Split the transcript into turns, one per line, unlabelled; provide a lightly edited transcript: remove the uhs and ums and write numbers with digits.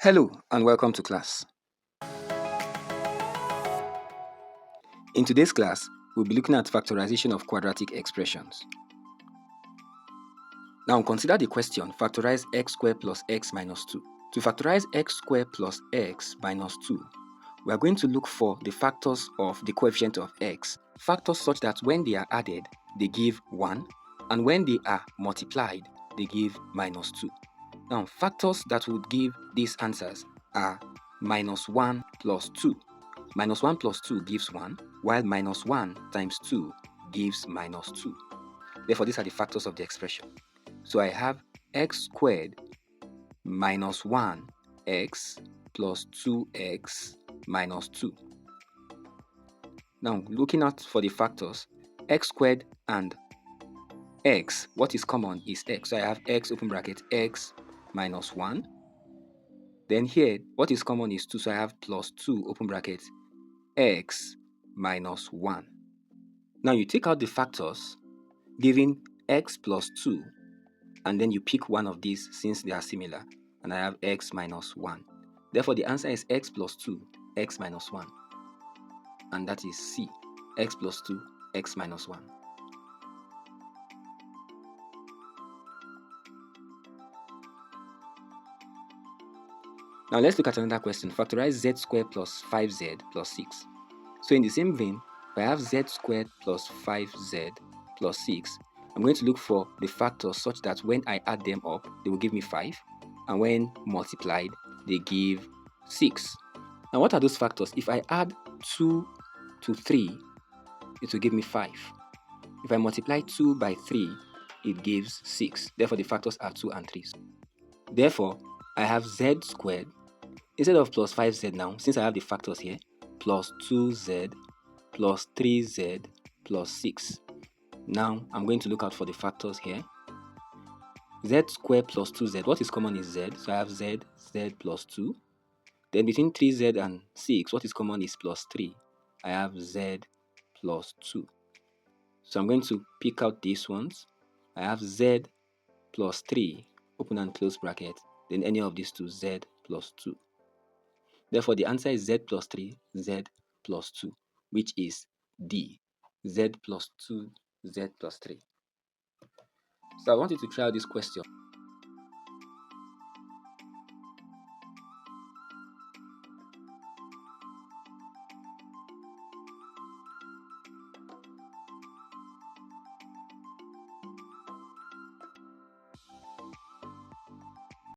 Hello and welcome to class. In today's class, we'll be looking at factorization of quadratic expressions. Now consider the question, factorize x squared plus x minus 2. To factorize x squared plus x minus 2, we are going to look for the factors of the coefficient of x, factors such that when they are added, they give 1, and when they are multiplied, they give minus 2. Now, factors that would give these answers are minus 1 plus 2. Minus 1 plus 2 gives 1, while minus 1 times 2 gives minus 2. Therefore, these are the factors of the expression. So I have x squared minus 1x plus 2x minus 2. Now, looking out for the factors, x squared and x, what is common is x. So I have x open bracket x minus 1. Then here, what is common is 2, so I have plus 2 open bracket x minus 1. Now you take out the factors giving x plus 2, and then you pick one of these since they are similar, and I have x minus 1. Therefore, the answer is x plus 2, x minus 1. And that is C, x plus 2, x minus 1. Now let's look at another question. Factorize z squared plus 5z plus 6. So in the same vein, if I have z squared plus 5z plus 6, I'm going to look for the factors such that when I add them up, they will give me 5. And when multiplied, they give 6. Now what are those factors? If I add 2 to 3, it will give me 5. If I multiply 2 by 3, it gives 6. Therefore, the factors are 2 and 3. Therefore, I have z squared, instead of plus 5z now, since I have the factors here, plus 2z plus 3z plus 6. Now, I'm going to look out for the factors here. Z squared plus 2z, what is common is z, so I have z plus 2. Then between 3z and 6, what is common is plus 3. I have z plus 2. So I'm going to pick out these ones. I have z plus 3, open and close bracket, then any of these two, z plus 2. Therefore, the answer is z plus 3, z plus 2, which is D, z plus 2, z plus 3. So I want you to try out this question.